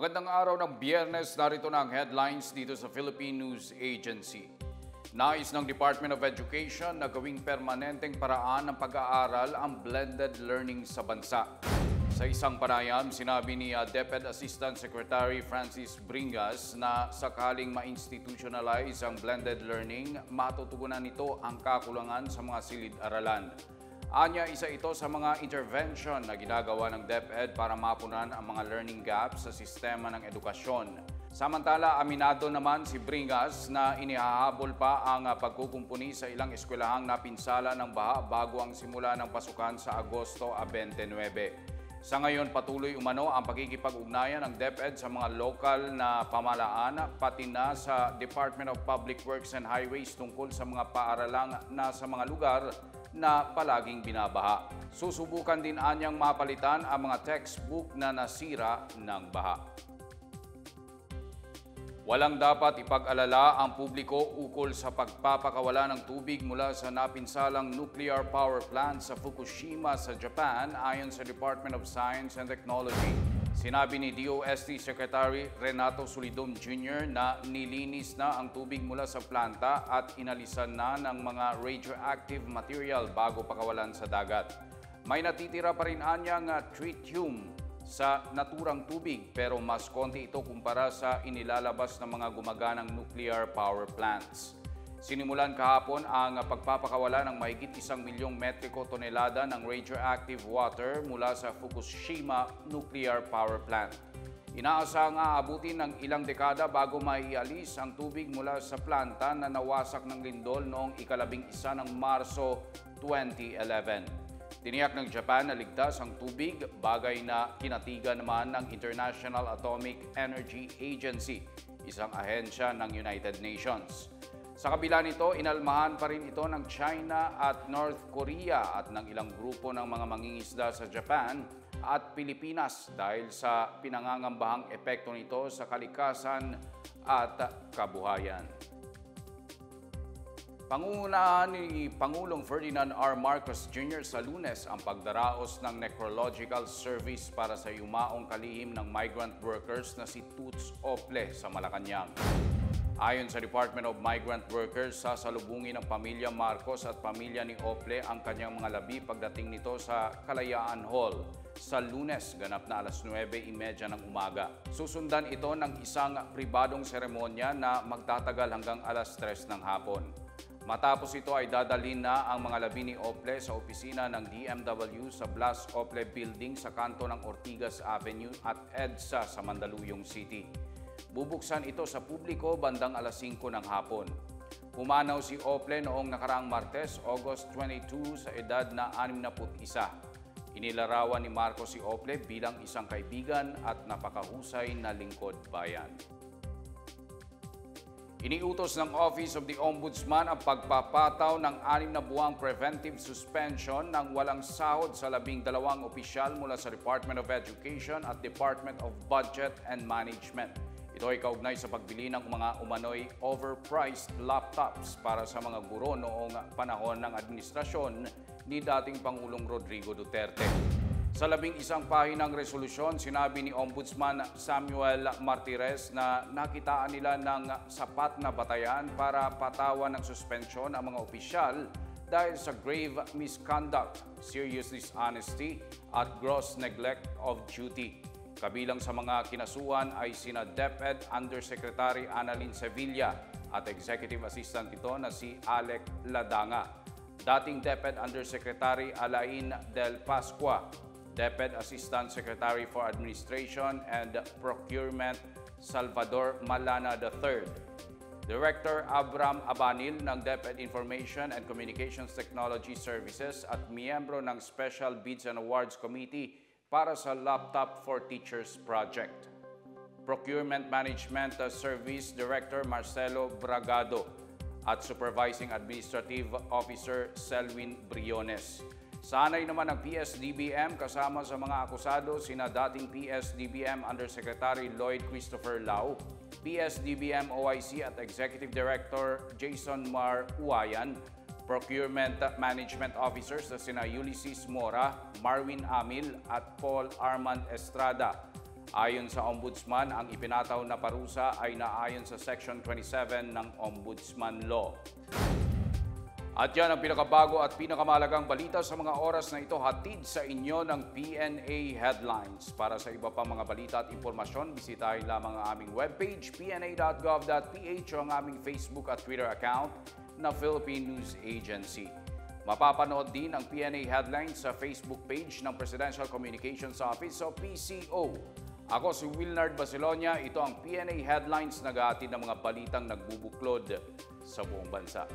Magandang araw ng Biyernes, narito na ang headlines dito sa Philippine News Agency. Nais ng Department of Education na gawing permanenteng paraan ng pag-aaral ang blended learning sa bansa. Sa isang panayam, sinabi ni DepEd Assistant Secretary Francis Bringas na sakaling ma-institutionalize ang blended learning, matutugunan nito ang kakulangan sa mga silid-aralan. Anya, isa ito sa mga intervention na ginagawa ng DepEd para mapunan ang mga learning gaps sa sistema ng edukasyon. Samantala, aminado naman si Bringas na inihahabol pa ang pagkukumpuni sa ilang eskwelahang napinsala ng baha bago ang simula ng pasukan sa Agosto 29. Sa ngayon, patuloy umano ang pakikipag-ugnayan ng DepEd sa mga lokal na pamahalaan pati na sa Department of Public Works and Highways tungkol sa mga paaralang nasa mga lugar na palaging binabaha. Susubukan din anyang mapalitan ang mga textbook na nasira ng baha. Walang dapat ipag-alala ang publiko ukol sa pagpapakawala ng tubig mula sa napinsalang nuclear power plant sa Fukushima sa Japan ayon sa Department of Science and Technology. Sinabi ni DOST Secretary Renato Solidum Jr. na nilinis na ang tubig mula sa planta at inalisan na ng mga radioactive material bago pakawalan sa dagat. May natitira pa rin anyang tritium sa naturang tubig pero mas konti ito kumpara sa inilalabas ng mga gumaganang nuclear power plants. Sinimulan kahapon ang pagpapakawala ng mahigit 1 milyong metriko tonelada ng radioactive water mula sa Fukushima Nuclear Power Plant. Inaasahang aabutin ng ilang dekada bago maialis ang tubig mula sa planta na nawasak ng lindol noong ika-11 ng Marso 2011. Tiniyak ng Japan na ligtas ang tubig, bagay na kinatigan naman ng International Atomic Energy Agency, isang ahensya ng United Nations. Sa kabila nito, inalmahan pa rin ito ng China at North Korea at ng ilang grupo ng mga mangingisda sa Japan at Pilipinas dahil sa pinangangambahang epekto nito sa kalikasan at kabuhayan. Pangunahan ni Pangulong Ferdinand R. Marcos Jr. sa Lunes ang pagdaraos ng necrological service para sa yumaong kalihim ng migrant workers na si Toots Ople sa Malacanang. Ayon sa Department of Migrant Workers, sasalubungin ng pamilya Marcos at pamilya ni Ople ang kanyang mga labi pagdating nito sa Kalayaan Hall sa Lunes, ganap na alas 9:30 ng umaga. Susundan ito ng isang pribadong seremonya na magtatagal hanggang alas 3 ng hapon. Matapos ito ay dadalhin na ang mga labi ni Ople sa opisina ng DMW sa Blas Ople Building sa kanto ng Ortigas Avenue at EDSA sa Mandaluyong City. Bubuksan ito sa publiko bandang alas 5 ng hapon. Pumanaw si Ople noong nakaraang Martes, August 22 sa edad na 61. Inilarawan ni Marcos si Ople bilang isang kaibigan at napakahusay na lingkod bayan. Iniutos ng Office of the Ombudsman ang pagpapataw ng 6 na buwang preventive suspension ng walang sahod sa 12 opisyal mula sa Department of Education at Department of Budget and Management. Ito ay kaugnay sa pagbili ng mga umano'y overpriced laptops para sa mga guro noong panahon ng administrasyon ni dating Pangulong Rodrigo Duterte. Sa 11 pahinang resolusyon, sinabi ni Ombudsman Samuel Martires na nakitaan nila ng sapat na batayan para patawan ng suspensyon ang mga opisyal dahil sa grave misconduct, serious dishonesty at gross neglect of duty. Kabilang sa mga kinasuhan ay sina DepEd Undersecretary Annalyn Sevilla at Executive Assistant ito na si Alec Ladanga, dating DepEd Undersecretary Alain Del Pascua, DepEd Assistant Secretary for Administration and Procurement Salvador Malana III, Director Abram Abanil ng DepEd Information and Communications Technology Services at miyembro ng Special Bids and Awards Committee para sa Laptop for Teachers Project. Procurement Management Service Director Marcelo Bragado at Supervising Administrative Officer Selwyn Briones. Sanay naman ng PSDBM kasama sa mga akusado sina dating PSDBM Undersecretary Lloyd Christopher Lau, PSDBM OIC at Executive Director Jason Mar Uwayan, Procurement Management Officers na sina Ulysses Mora, Marwin Amil at Paul Armand Estrada, Ayon sa Ombudsman, ang ipinataw na parusa ay naayon sa Section 27 ng Ombudsman Law. At yan ang pinakabago at pinakamalagang balita sa mga oras na ito, hatid sa inyo ng PNA Headlines. Para sa iba pang mga balita at impormasyon, bisitahin lamang ang aming webpage, pna.gov.ph, o ang aming Facebook at Twitter account na Philippine News Agency. Mapapanood din ang PNA Headlines sa Facebook page ng Presidential Communications Office o PCO. Ako si Wilnard Basilonia, ito ang PNA Headlines, naghahatid ng mga balitang nagbubuklod sa buong bansa.